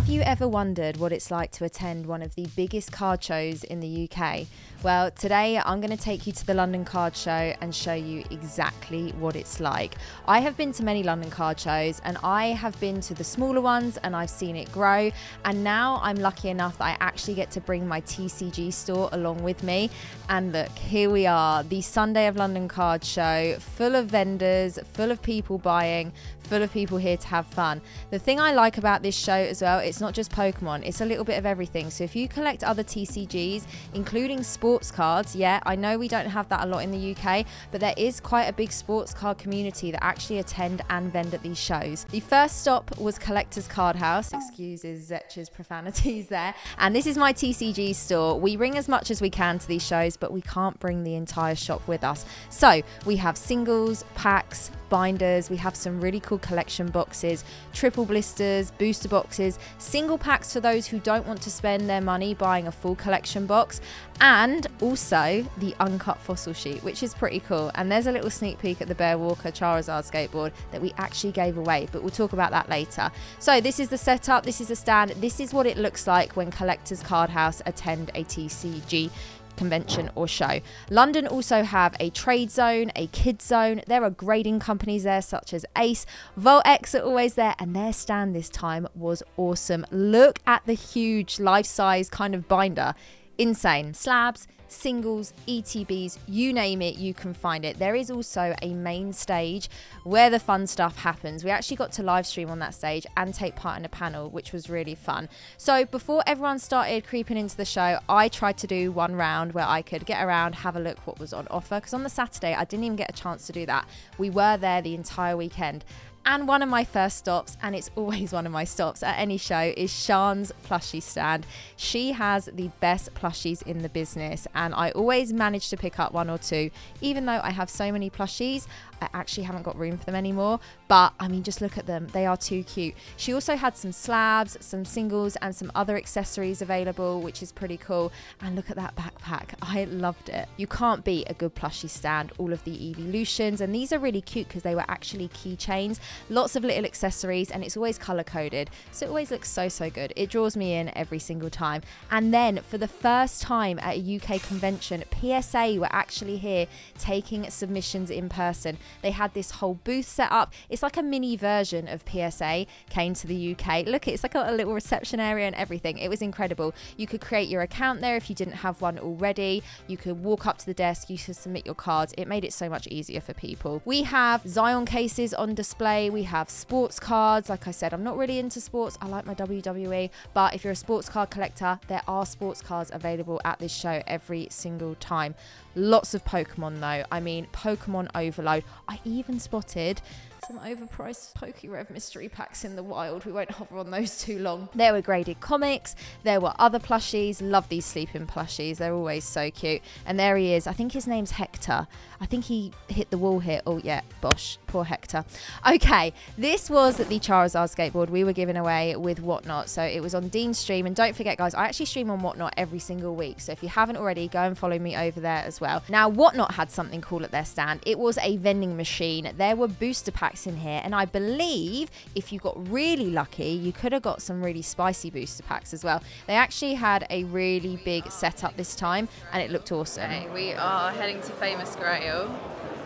Have you ever wondered what it's like to attend one of the biggest card shows in the UK? Well, today I'm going to take you to the London Card Show and show you exactly what it's like. I have been to many London card shows, and I have been to the smaller ones and I've seen it grow, and now I'm lucky enough that I actually get to bring my TCG store along with me. And look, here we are, the Sunday of London Card Show, full of vendors, full of people buying, full of people here to have fun. The thing I like about this show as well, it's not just Pokemon, it's a little bit of everything. So if you collect other TCGs, including sports cards, yeah, I know we don't have that a lot in the UK, but there is quite a big sports card community that actually attend and vend at these shows. The first stop was Collector's Card House, excuses Zetch's profanities there, and this is my TCG store. We bring as much as we can to these shows, but we can't bring the entire shop with us. So we have singles, packs, binders, we have some really cool collection boxes, triple blisters, booster boxes, single packs for those who don't want to spend their money buying a full collection box, and also the uncut fossil sheet, which is pretty cool. And there's a little sneak peek at the Bear Walker Charizard skateboard that we actually gave away, but we'll talk about that later. So this is the setup, this is the stand, this is what it looks like when Collector's Card House attend a TCG convention or show. London also have a trade zone, a kids zone. There are grading companies there such as Ace. Voltex are always there, and their stand this time was awesome. Look at the huge life-size kind of binder. Insane. Slabs, singles, ETBs, you name it, you can find it. There is also a main stage where the fun stuff happens. We actually got to live stream on that stage and take part in a panel, which was really fun. So before everyone started creeping into the show, I tried to do one round where I could get around, have a look what was on offer, because on the Saturday I didn't even get a chance to do that. We were there the entire weekend. And one of my first stops, and it's always one of my stops at any show, is Sian's plushie stand. She has the best plushies in the business, and I always manage to pick up one or two. Even though I have so many plushies, I actually haven't got room for them anymore. But I mean, just look at them. They are too cute. She also had some slabs, some singles, and some other accessories available, which is pretty cool. And look at that backpack. I loved it. You can't beat a good plushie stand. All of the evolutions, and these are really cute because they were actually keychains. Lots of little accessories, and it's always color coded, so it always looks so good. It draws me in every single time. And then for the first time at a UK convention, PSA were actually here taking submissions in person. They had this whole booth set up. It's like a mini version of PSA came to the UK. Look, it's like a little reception area and everything. It was incredible. You could create your account there if you didn't have one already. You could walk up to the desk, you could submit your cards. It made it so much easier for people. We have Zion cases on display. We have sports cards. Like I said, I'm not really into sports. I like my WWE, but if you're a sports card collector, there are sports cards available at this show every single time. Lots of Pokemon though. I mean, Pokemon overload. I even spotted some overpriced PokéRev mystery packs in the wild. We won't hover on those too long. There were graded comics. There were other plushies. Love these sleeping plushies. They're always so cute. And there he is. I think his name's Hector. I think he hit the wall here. Oh yeah, bosh. Poor Hector. Okay, this was the Charizard skateboard we were giving away with Whatnot. So it was on Dean's stream. And don't forget, guys, I actually stream on Whatnot every single week. So if you haven't already, go and follow me over there as well. Now, Whatnot had something cool at their stand. It was a vending machine. There were booster packs in here, and I believe if you got really lucky, you could have got some really spicy booster packs as well. They actually had a really big setup this time, and it looked awesome. Okay, we are heading to Famous Grail,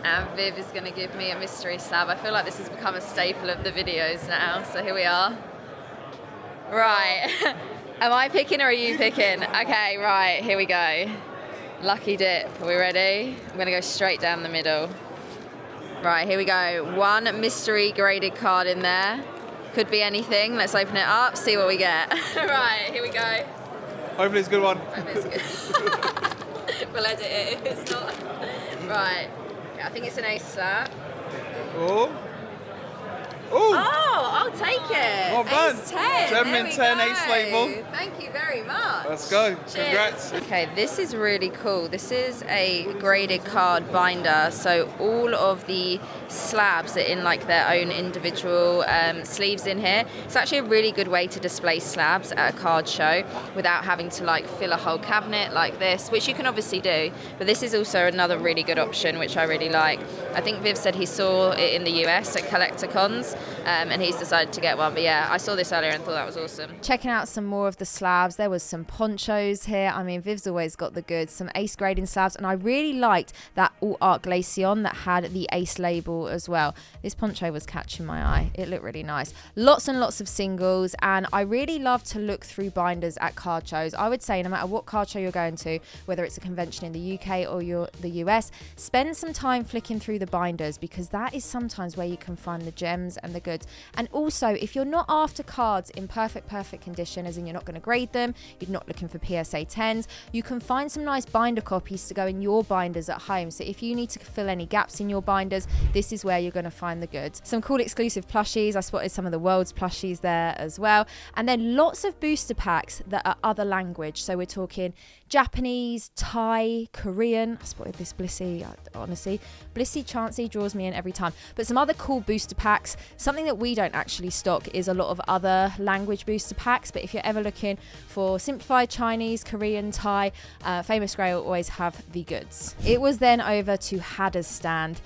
and Viv is going to give me a mystery slab. I feel like this has become a staple of the videos now, so here we are. Right, am I picking or are you picking? Okay, right, here we go. Lucky dip, are we ready? I'm going to go straight down the middle. Right, here we go. One mystery graded card in there. Could be anything. Let's open it up, see what we get. Right, here we go. Hopefully it's a good one. Hopefully it's good. We'll edit it if it's not. Right. Yeah, I think it's an ace slab. Oh. Oh, I'll take it. Not bad. Ace 10. 7 in 10 ace label. Thank you very much. Let's go. Cheers. Congrats. Okay, this is really cool. This is a graded card binder. So all of the slabs are in like their own individual sleeves in here. It's actually a really good way to display slabs at a card show without having to like fill a whole cabinet like this, which you can obviously do. But this is also another really good option, which I really like. I think Viv said he saw it in the US at Collecticons, and he's decided to get one. But yeah, I saw this earlier and thought that was awesome. Checking out some more of the slabs. There was some ponchos here. I mean, Viv's always got the goods. Some ace grading slabs, and I really liked that Alt Art Glaceon that had the ace label as well. This poncho was catching my eye. It looked really nice. Lots and lots of singles, and I really love to look through binders at card shows. I would say no matter what card show you're going to, whether it's a convention in the UK or the US, spend some time flicking through the binders, because that is sometimes where you can find the gems and the goods. And also, if you're not after cards in perfect condition, as in you're not going to grade them, you're not looking for PSA 10s, you can find some nice binder copies to go in your binders at home. So if you need to fill any gaps in your binders, this is where you're going to find the goods. Some cool exclusive plushies. I spotted some of the world's plushies there as well. And then lots of booster packs that are other language. So we're talking Japanese, Thai, Korean. I spotted this Blissey, honestly. Blissey Chansey draws me in every time. But some other cool booster packs. Something that we don't actually stock is a lot of other language booster packs. But if you're ever looking for simplified Chinese, Korean, Thai, Famous Grail always have the goods. It was then over to Hadda's stand.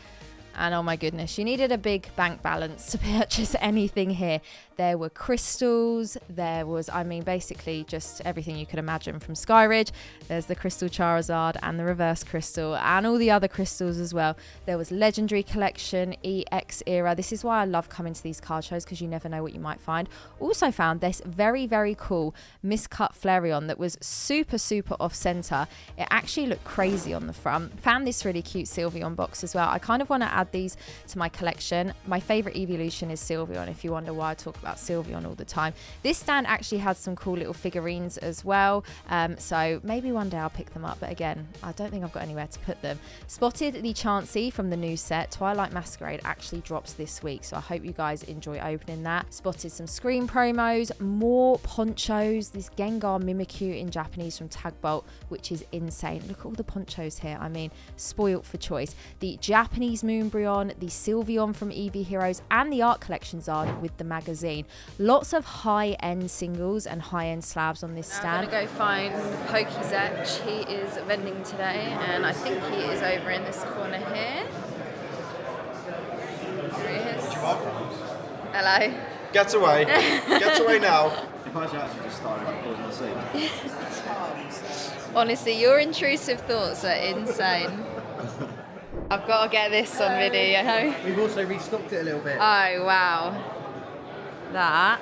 And oh my goodness, you needed a big bank balance to purchase anything here. There were crystals, there was, I mean, basically just everything you could imagine from Skyridge. There's the Crystal Charizard and the Reverse Crystal and all the other crystals as well. There was Legendary Collection, EX Era. This is why I love coming to these card shows, because you never know what you might find. Also found this very, very cool miscut Flareon that was super off-center. It actually looked crazy on the front. Found this really cute Sylveon box as well. I kind of want to add these to my collection. My favorite evolution is Sylveon, if you wonder why I talk about Sylveon all the time. This stand actually had some cool little figurines as well, so maybe one day I'll pick them up, but again, I don't think I've got anywhere to put them. Spotted the Chansey from the new set. Twilight Masquerade actually drops this week, so I hope you guys enjoy opening that. Spotted some screen promos, more ponchos, this Gengar Mimikyu in Japanese from Tagbolt, which is insane. Look at all the ponchos here. I mean, spoilt for choice. The Japanese Moonbryon, the Sylveon from EV Heroes, and the art collection Zard with the magazine. Lots of high-end singles and high-end slabs on this stand. I'm going to go find Pokézech. He is vending today, and I think he is over in this corner here. Here he is. Hello. Get away. Get away now. Imagine actually just started recording the scene. Honestly, your intrusive thoughts are insane. I've got to get this on video. We've also restocked it a little bit. Oh, wow. That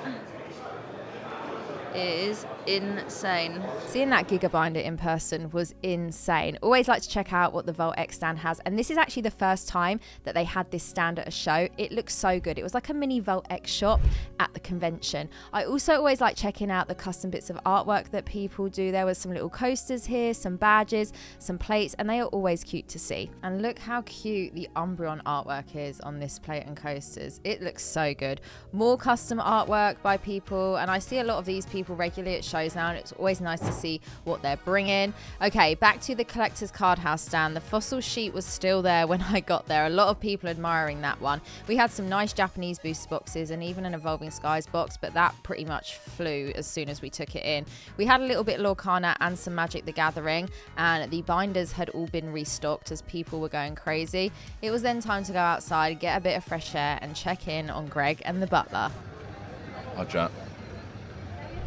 is insane. Seeing that Gigabinder in person was insane. Always like to check out what the Volt X stand has, and this is actually the first time that they had this stand at a show. It looks so good. It was like a mini Volt X shop at the convention. I also always like checking out the custom bits of artwork that people do. There was some little coasters here, some badges, some plates, and they are always cute to see. And look how cute the Umbreon artwork is on this plate and coasters. It looks so good. More custom artwork by people, and I see a lot of these people regularly at shows now, and it's always nice to see what they're bringing. Okay, back to the collector's card house stand. The fossil sheet was still there when I got there. A lot of people admiring that one. We had some nice Japanese booster boxes and even an Evolving Skies box, but that pretty much flew as soon as we took it in. We had a little bit of Lorcana and some Magic the Gathering, and the binders had all been restocked as people were going crazy. It was then time to go outside, get a bit of fresh air, and check in on Greg and the butler. Hi, chat.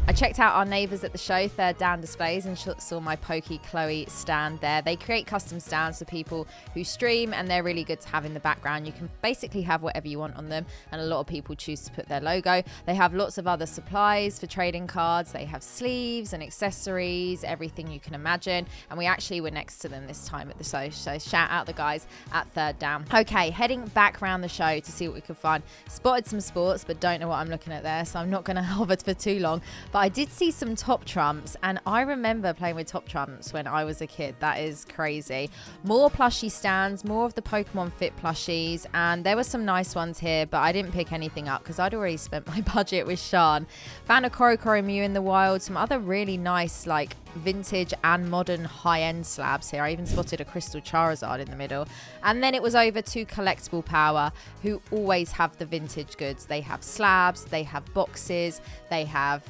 I checked out our neighbours at the show, Third Down Displays, and saw my Pokey Chloe stand there. They create custom stands for people who stream, and they're really good to have in the background. You can basically have whatever you want on them, and a lot of people choose to put their logo. They have lots of other supplies for trading cards. They have sleeves and accessories, everything you can imagine. And we actually were next to them this time at the show, so shout out the guys at Third Down. Okay, heading back around the show to see what we could find. Spotted some sports, but don't know what I'm looking at there, so I'm not going to hover for too long. But I did see some Top Trumps, and I remember playing with Top Trumps when I was a kid. That is crazy. More plushie stands, more of the Pokemon Fit plushies, and there were some nice ones here, but I didn't pick anything up because I'd already spent my budget with Sean. Found a Korokoro Mew in the wild, some other really nice like vintage and modern high-end slabs here. I even spotted a Crystal Charizard in the middle. And then it was over to Collectible Power, who always have the vintage goods. They have slabs, they have boxes, they have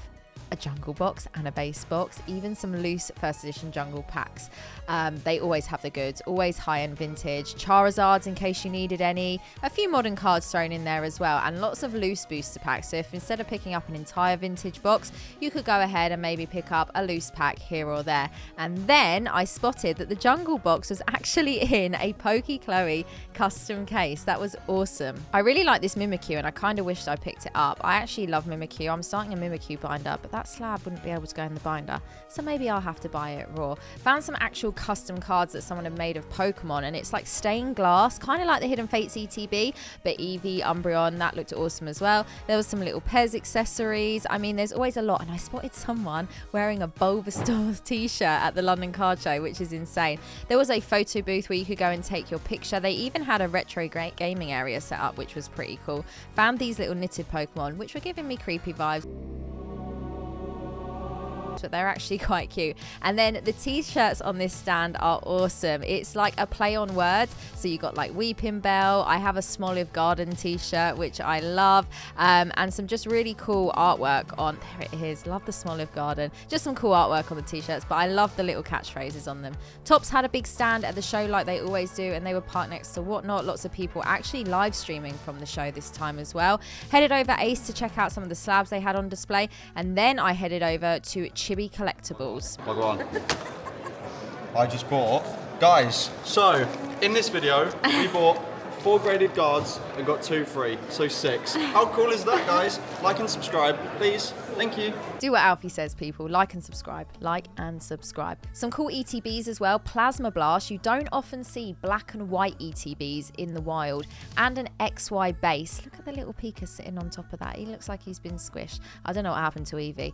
a jungle box and a base box, even some loose first edition jungle packs. They always have the goods, always high-end vintage. Charizards in case you needed any, a few modern cards thrown in there as well, and lots of loose booster packs. So if instead of picking up an entire vintage box, you could go ahead and maybe pick up a loose pack here or there. And then I spotted that the jungle box was actually in a Chloe custom case. That was awesome. I really like this Mimikyu and I kind of wished I picked it up. I actually love Mimikyu. I'm starting a Mimikyu binder, but that slab wouldn't be able to go in the binder, so maybe I'll have to buy it raw. Found some actual custom cards that someone had made of Pokemon, and it's like stained glass, kind of like the Hidden Fates ETB, but Eevee, Umbreon, that looked awesome as well. There was some little Pez accessories. I mean, there's always a lot, and I spotted someone wearing a Bulbasaur t-shirt at the London Card Show, which is insane. There was a photo booth where you could go and take your picture. They even had a retro gaming area set up, which was pretty cool. Found these little knitted Pokemon, which were giving me creepy vibes, but they're actually quite cute. And then the t-shirts on this stand are awesome. It's like a play on words, so you got like Weeping Bell. I have a Smoliv Garden t-shirt, which I love, and some just really cool artwork on there. It is, love the Smoliv Garden. Just some cool artwork on the t-shirts, but I love the little catchphrases on them. Topps had a big stand at the show like they always do, and they were parked next to Whatnot. Lots of people actually live streaming from the show this time as well. Headed over Ace to check out some of the slabs they had on display, and then I headed over to Chibi Collectibles. Log on. I just bought, guys, so in this video we bought 4 graded guards and got 2 free, so 6. How cool is that, guys? Like and subscribe, please. Thank you. Do what Alfie says, people. Like and subscribe. Like and subscribe. Some cool ETBs as well. Plasma Blast. You don't often see black and white ETBs in the wild. And an XY base. Look at the little Pika sitting on top of that. He looks like he's been squished. I don't know what happened to Eevee.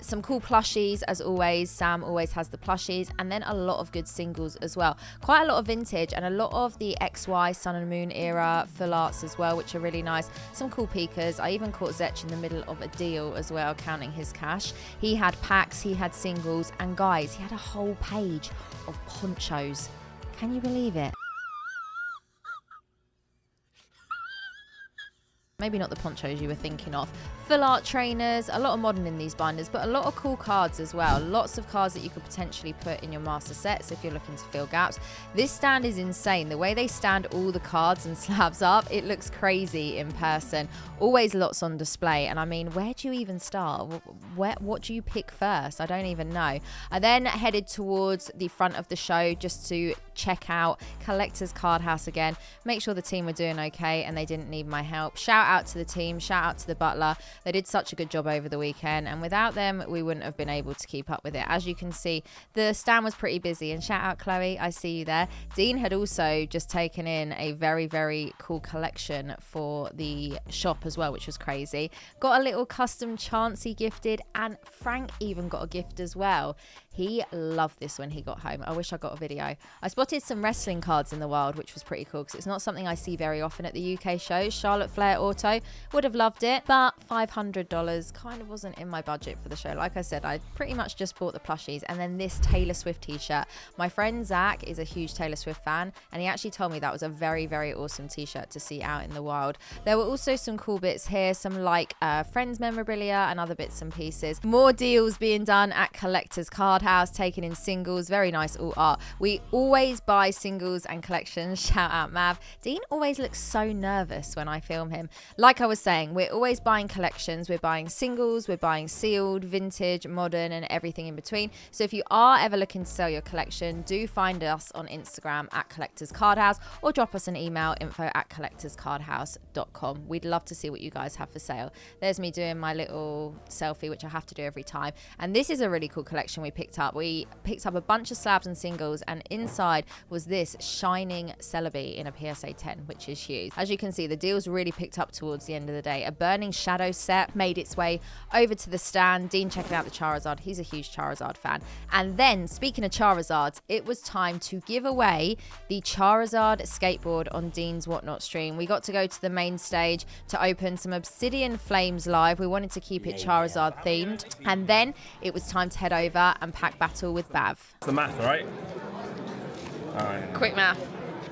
Some cool plushies, as always. Sam always has the plushies. And then a lot of good singles as well. Quite a lot of vintage and a lot of the XY Sun and Moon era full arts as well, which are really nice. Some cool Pikas. I even caught Zetch in the middle of a deal as well, counting his cash. He had packs, he had singles, and guys, he had a whole page of ponchos. Can you believe it? Maybe not the ponchos you were thinking of. Full art trainers, a lot of modern in these binders, but a lot of cool cards as well. Lots of cards that you could potentially put in your master sets if you're looking to fill gaps. This stand is insane. The way they stand all the cards and slabs up, it looks crazy in person. Always lots on display. And I mean, where do you even start? What do you pick first? I don't even know. I then headed towards the front of the show just to check out Collector's Card House again. Make sure the team were doing okay and they didn't need my help. Shout out to the team, shout out to the butler. They did such a good job over the weekend, and without them we wouldn't have been able to keep up with it. As you can see, the stand was pretty busy, and shout out Chloe, I see you there. Dean had also just taken in a very, very cool collection for the shop as well, which was crazy. Got a little custom Chansey gifted, and Frank even got a gift as well. He loved this when he got home. I wish I got a video. I spotted some wrestling cards in the wild, which was pretty cool because it's not something I see very often at the UK shows. Charlotte Flair Auto, would have loved it, but $500 kind of wasn't in my budget for the show. Like I said, I pretty much just bought the plushies, and then this Taylor Swift t-shirt. My friend Zach is a huge Taylor Swift fan, and he actually told me that was a very, very awesome t-shirt to see out in the wild. There were also some cool bits here, some like Friends memorabilia and other bits and pieces. More deals being done at Collector's Card House, taking in singles. Very nice all art. We always buy singles and collections. Shout out Mav. Dean always looks so nervous when I film him. Like I was saying, we're always buying collections. We're buying singles, we're buying sealed, vintage, modern, and everything in between. So if you are ever looking to sell your collection, do find us on Instagram at Collectors Card House, or drop us an email, info@collectorscardhouse.com. We'd love to see what you guys have for sale. There's me doing my little selfie, which I have to do every time. And this is a really cool collection we picked up. We picked up a bunch of slabs and singles, and inside was this shining Celebi in a PSA 10, which is huge. As you can see, the deals really picked up towards the end of the day. A Burning Shadow set made its way over to the stand. Dean checking out the Charizard. He's a huge Charizard fan. And then, speaking of Charizards, it was time to give away the Charizard skateboard on Dean's Whatnot stream. We got to go to the main stage to open some Obsidian Flames live. We wanted to keep it Charizard themed. And then it was time to head over and pack battle with Bav. The math, right? Alright. Quick math.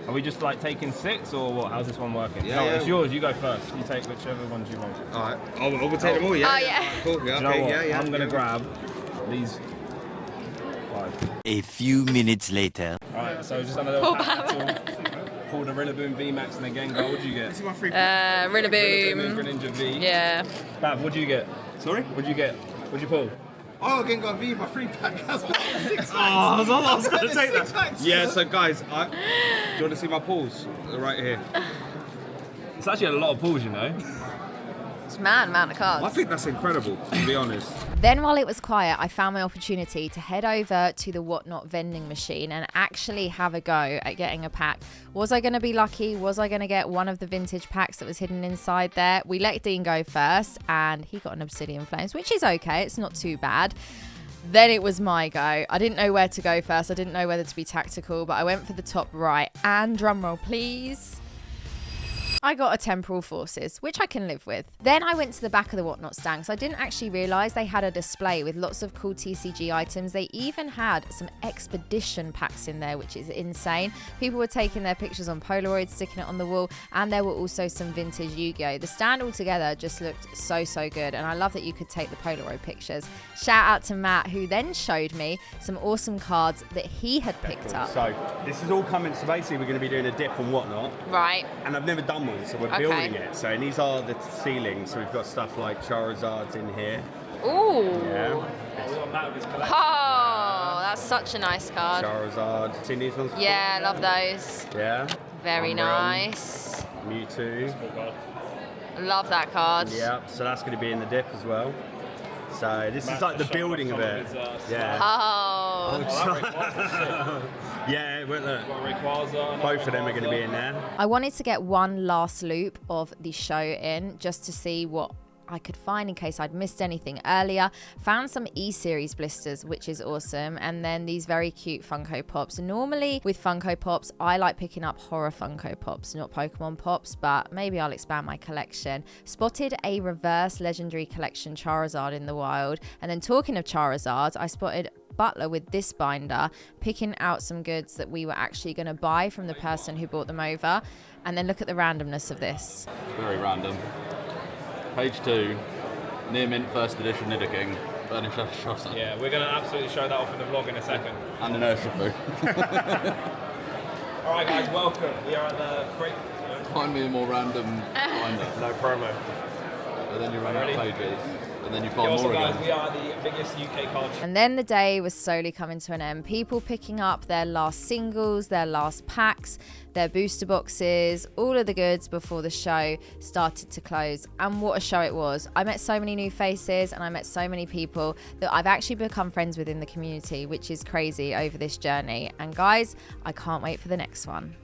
Are we just like taking 6 or what? How's this one working? Yeah, No, yeah. It's yours. You go first. You take whichever ones you want. All right. Oh, we'll take them all, yeah? Oh, yeah. Cool. Yeah, Do you know okay, what? yeah, yeah. I'm gonna yeah. grab these 5. A few minutes later. Alright, so just done a little pack battle. Pulled a Rillaboom VMAX and a Gengar. What'd you get? This is my free Rillaboom. Greninja V. Yeah. Bav, what'd you get? Sorry? What'd you get? What'd you pull? Oh, again, got a V, my free pack. That's 6 packs. I was gonna take that. 6 packs. Yeah, so guys, do you want to see my pulls? They're right here. It's actually a lot of pulls, you know. It's mad amount of cards. I think that's incredible, to be honest. Then while it was quiet, I found my opportunity to head over to the Whatnot vending machine and actually have a go at getting a pack. Was I going to be lucky? Was I going to get one of the vintage packs that was hidden inside there? We let Dean go first and he got an Obsidian Flames, which is okay. It's not too bad. Then it was my go. I didn't know where to go first. I didn't know whether to be tactical, but I went for the top right. And drumroll, please. I got a Temporal Forces, which I can live with. Then I went to the back of the Whatnot stand because I didn't actually realise they had a display with lots of cool TCG items. They even had some Expedition packs in there, which is insane. People were taking their pictures on Polaroid, sticking it on the wall, and there were also some vintage Yu-Gi-Oh! The stand altogether just looked so good, and I love that you could take the Polaroid pictures. Shout out to Matt, who then showed me some awesome cards that he had picked up. So this is all coming, so basically we're going to be doing a dip and whatnot, Right. and I've never done one, so we're Okay. building it. So and these are the ceilings, so we've got stuff like Charizards in here. Ooh. Yeah. We got Matt with his collection. Oh, that's such a nice card. Charizard. Seen these ones? Yeah, love those. Yeah. Very Umbreon, nice. Mewtwo. Love that card. Yeah. So that's going to be in the dip as well. So this is like the building of it. Yeah. Oh. Yeah. Well, look, Rayquaza. both of them are going to be in there. I wanted to get one last loop of the show in just to see what I could find in case I'd missed anything earlier. Found some E-Series blisters, which is awesome, and then these very cute Funko Pops. Normally with Funko Pops, I like picking up horror Funko Pops, not Pokemon Pops, but maybe I'll expand my collection. Spotted a reverse legendary collection Charizard in the wild, and then talking of Charizard, I spotted Butler with this binder, picking out some goods that we were actually going to buy from the person who brought them over. And then look at the randomness of this. Very random. Page 2, near mint first edition Nidoking, Burning Shadow Charizard, Yeah, we're gonna absolutely show that off in the vlog in a second. and an Urshifu. All right, guys, welcome. We are at the great. Find me a more random binder. No promo. And then you run out of Ready? pages, and then you Yeah, find also, more guys, again. we are the biggest UK card show. And then the day was slowly coming to an end. People picking up their last singles, their last packs, their booster boxes, all of the goods before the show started to close. And what a show it was. I met so many new faces and I met so many people that I've actually become friends with in the community, which is crazy over this journey. And guys, I can't wait for the next one.